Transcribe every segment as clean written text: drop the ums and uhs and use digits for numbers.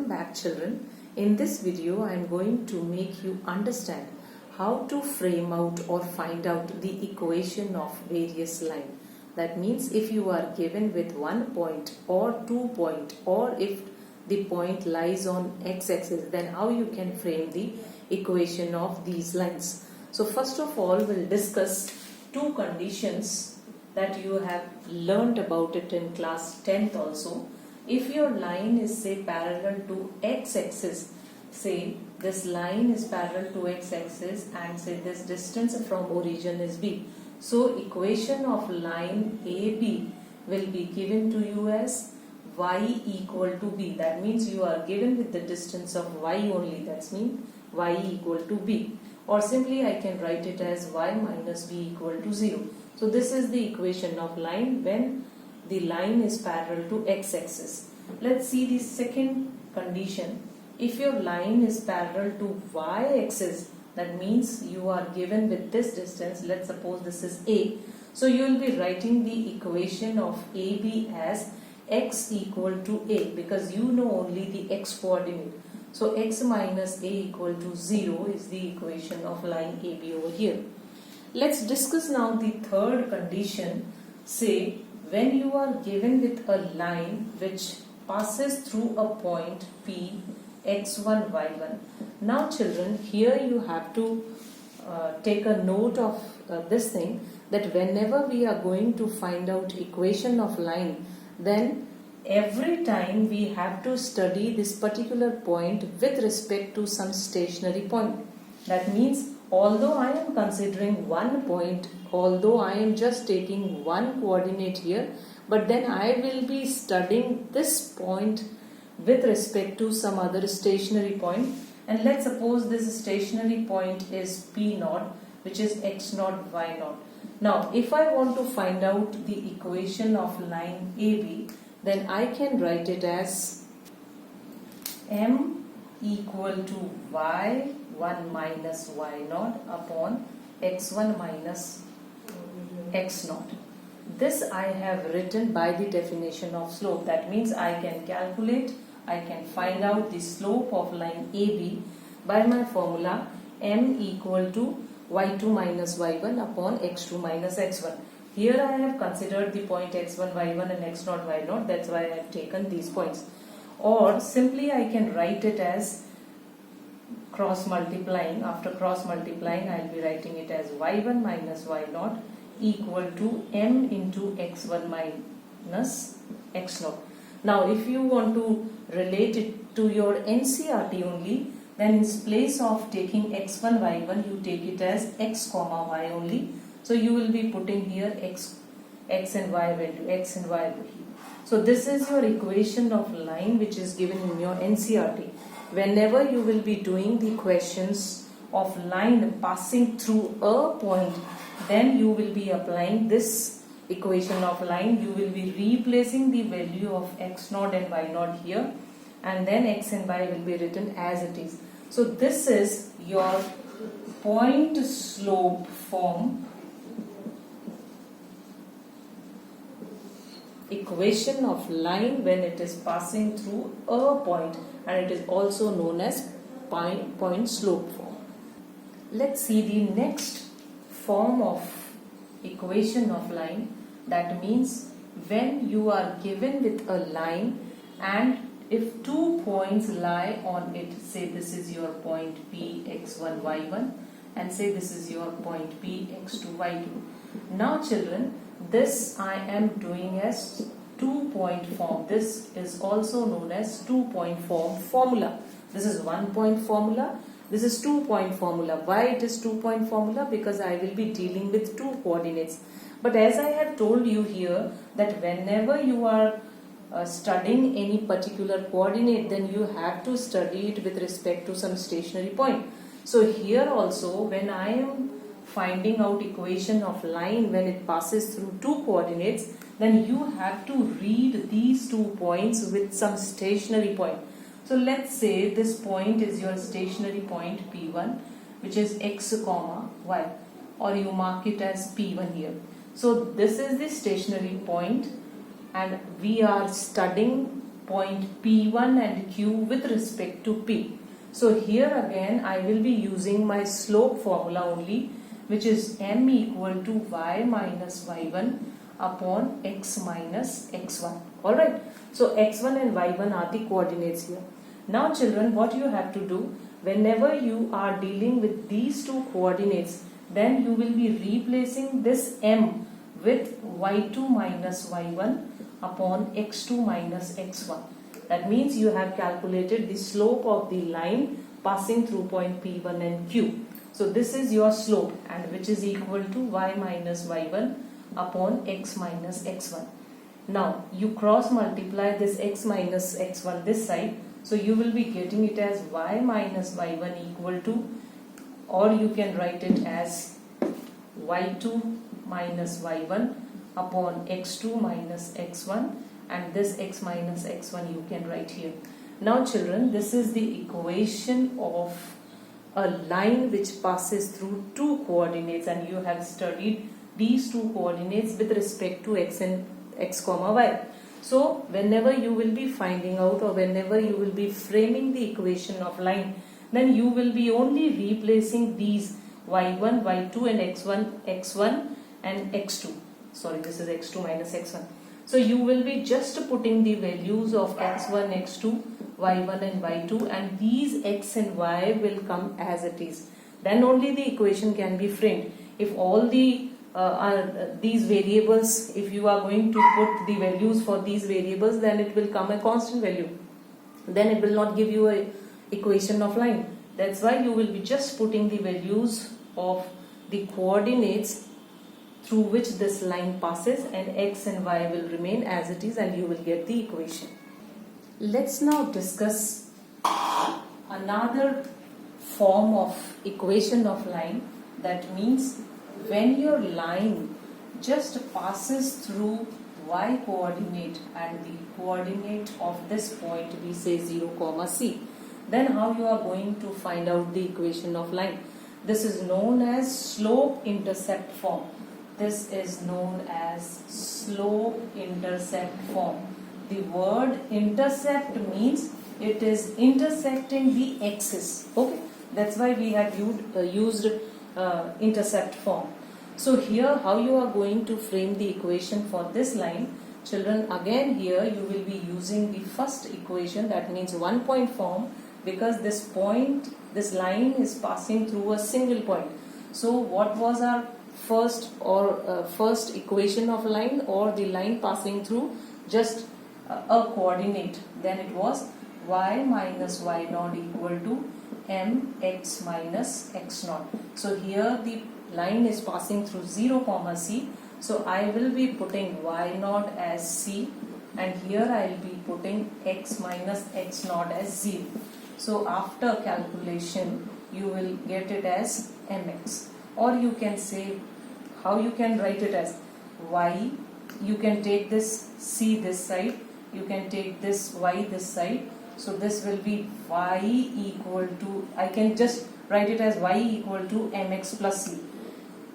Welcome back, children. In this video I am going to make you understand how to frame out or find out the equation of various line. That means if you are given with 1 point or 2 point, or if the point lies on x-axis, then how you can frame the equation of these lines. So first of all, we'll discuss two conditions that you have learned about it in class 10th also. If your line is say parallel to x-axis, say this line is parallel to x-axis and say this distance from origin is b. So equation of line AB will be given to you as y equal to b. That means you are given with the distance of y only. That means y equal to b. Or simply I can write it as y minus b equal to 0. So this is the equation of line when the line is parallel to x-axis. Let's see the second condition. If your line is parallel to y-axis, that means you are given with this distance. Let's suppose this is a. So you will be writing the equation of AB as x equal to a, because you know only the x coordinate. So x minus a equal to 0 is the equation of line AB over here. Let's discuss now the third condition. Say when you are given with a line which passes through a point P x1 y1. Now children, here you have to take a note of this thing, that whenever we are going to find out equation of line, then every time we have to study this particular point with respect to some stationary point. That means although I am considering one point, although I am just taking one coordinate here, but then I will be studying this point with respect to some other stationary point. And let's suppose this stationary point is P naught, which is x naught y naught. Now if I want to find out the equation of line AB, then I can write it as m equal to y1 minus y naught upon x1 minus x naught. This I have written by the definition of slope. That means I can calculate, I can find out the slope of line AB by my formula m equal to y2 minus y1 upon x2 minus x1. Here I have considered the point x1 y1 and x0 y0. That's why I have taken these points. Or simply I can write it as cross multiplying. After cross multiplying, I will be writing it as y1 minus y0 equal to m into x1 minus x0. Now if you want to relate it to your NCERT only, then in place of taking x1 y1, you take it as x comma y only. So you will be putting here x and y value, x and y value. So this is your equation of line which is given in your NCERT. Whenever you will be doing the questions of line passing through a point, then you will be applying this equation of line. You will be replacing the value of x0 and y0 here, and then x and y will be written as it is. So this is your point slope form equation of line when it is passing through a point, and it is also known as point slope form. Let's see the next form of equation of line. That means when you are given with a line and if 2 points lie on it, say this is your point P x1 y1 and say this is your point P x2 y2. Now children, this I am doing as 2-point form. This is also known as 2-point form formula. This is 1-point formula. This is 2-point formula. Why it is 2-point formula? Because I will be dealing with 2 coordinates. But as I have told you here, that whenever you are studying any particular coordinate, then you have to study it with respect to some stationary point. So here also, when I am finding out equation of line when it passes through 2 coordinates, then you have to read these 2 points with some stationary point. So let's say this point is your stationary point P1, which is x comma y, or you mark it as P1 here. So this is the stationary point, and we are studying point P1 and Q with respect to P. So here again I will be using my slope formula only, which is m equal to y minus y1 upon x minus x1. Alright, so x1 and y1 are the coordinates here. Now children, what you have to do, whenever you are dealing with these two coordinates, then you will be replacing this m with y2 minus y1 upon x2 minus x1. That means you have calculated the slope of the line passing through point P1 and Q. So this is your slope, and which is equal to y minus y1 upon x minus x1. Now you cross multiply this x minus x1 this side, so you will be getting it as y minus y1 equal to, or you can write it as y2 minus y1 upon x2 minus x1, and this x minus x1 you can write here. Now children, this is the equation of a line which passes through two coordinates, and you have studied these two coordinates with respect to x and x comma y. So whenever you will be finding out, or whenever you will be framing the equation of line, then you will be only replacing these y1, y2 and x1 and x2. Sorry, this is x2 minus x1. So you will be just putting the values of x1, x2, y1 and y2, and these x and y will come as it is. Then only the equation can be framed. If all the these variables, if you are going to put the values for these variables, then it will come a constant value. Then it will not give you a equation of line. That's why you will be just putting the values of the coordinates through which this line passes, and x and y will remain as it is, and you will get the equation. Let's now discuss another form of equation of line. That means when your line just passes through y coordinate and the coordinate of this point, we say 0 comma c, then how you are going to find out the equation of line? This is known as slope-intercept form. This is known as slope-intercept form. The word intercept means it is intersecting the axis. Okay, that's why we have used intercept form. So here how you are going to frame the equation for this line? Children, again here you will be using the first equation, that means 1 point form, because this line is passing through a single point. So what was our first equation of line, or the line passing through just a coordinate? Then it was y minus y naught equal to mx minus x naught. So here the line is passing through 0 comma c, so I will be putting y naught as c, and here I will be putting x minus x naught as 0. So after calculation you will get it as mx, or you can say, how you can write it as y, you can take this c this side, you can take this y this side, so this will be y equal to, I can just write it as y equal to mx plus c.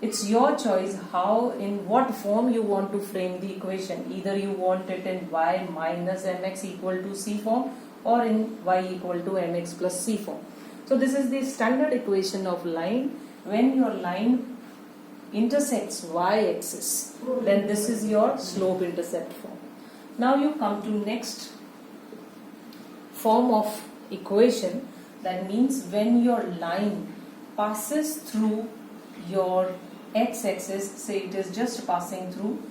It's your choice how, in what form you want to frame the equation. Either you want it in y minus mx equal to c form, or in y equal to mx plus c form. So this is the standard equation of line. When your line intersects y-axis, then this is your slope-intercept form. Now you come to next form of equation. That means when your line passes through your x-axis, say it is just passing through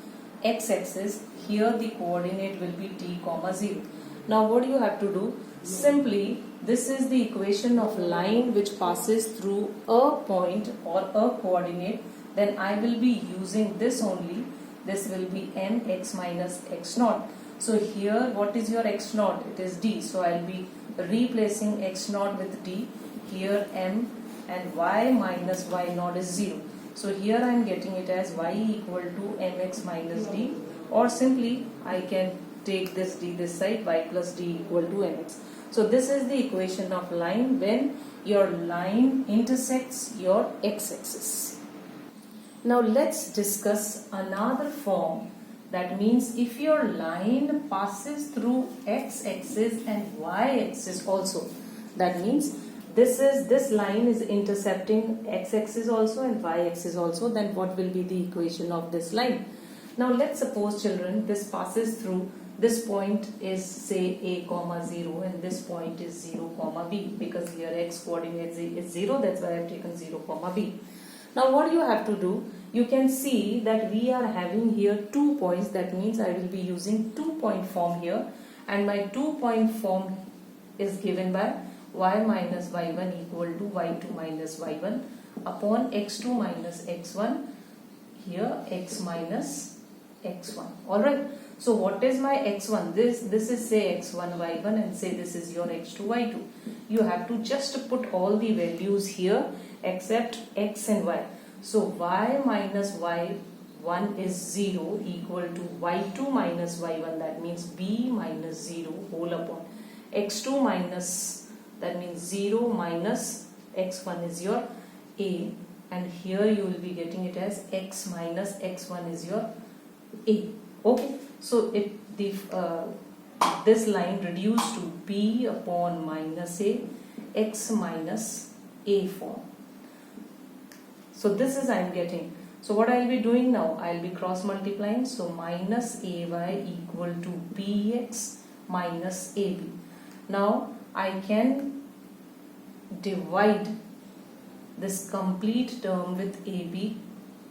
x-axis, here the coordinate will be t comma 0. Now what you have to do? Simply, this is the equation of line which passes through a point or a coordinate. Then I will be using this only. This will be mx minus x naught. So here what is your x naught? It is d. So I will be replacing x naught with d. Here m, and y minus y naught is 0. So here I am getting it as y equal to mx minus d, or simply I can take this d this side, y plus d equal to mx. So this is the equation of line when your line intersects your x-axis. Now let's discuss another form That means if your line passes through x-axis and y-axis also, that means this line is intercepting x-axis also and y-axis also, then what will be the equation of this line? Now let's suppose, children, this passes through, this point is say a comma 0 and this point is 0 comma b, because here x coordinate is 0, that's why I have taken 0 comma b. Now what you have to do, you can see that we are having here 2 points, that means I will be using 2-point form here, and my 2-point form is given by y minus y1 equal to y2 minus y1 upon x2 minus x1, here x minus x1. Alright, so what is my x1? This is say x1 y1 and say this is your x2 y2. You have to just put all the values here except x and y. So y minus y1 is 0 equal to y2 minus y1, that means b minus 0 whole upon x2 minus, that means 0 minus x1 is your a, and here you will be getting it as x minus x1 is your a. Okay, so this line reduced to b upon minus a, x minus a form. So this is I am getting. So what I will be doing now, I will be cross multiplying. So minus ay equal to bx minus ab. Now I can divide this complete term with ab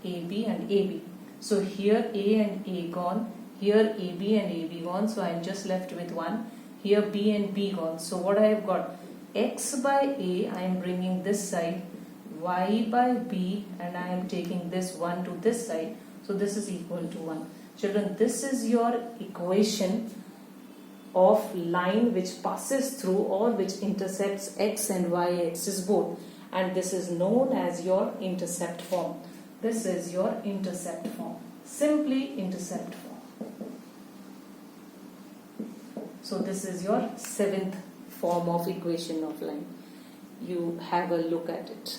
and ab. So here a and a gone, here ab and ab gone, so I am just left with 1. Here b and b gone. So what I have got, x by a I am bringing this side, y by b, and I am taking this 1 to this side, so this is equal to 1. Children, this is your equation of line which passes through or which intercepts x and y axis both, and this is known as your intercept form. This is your intercept form, simply intercept form. So this is your 7th form of equation of line. You have a look at it.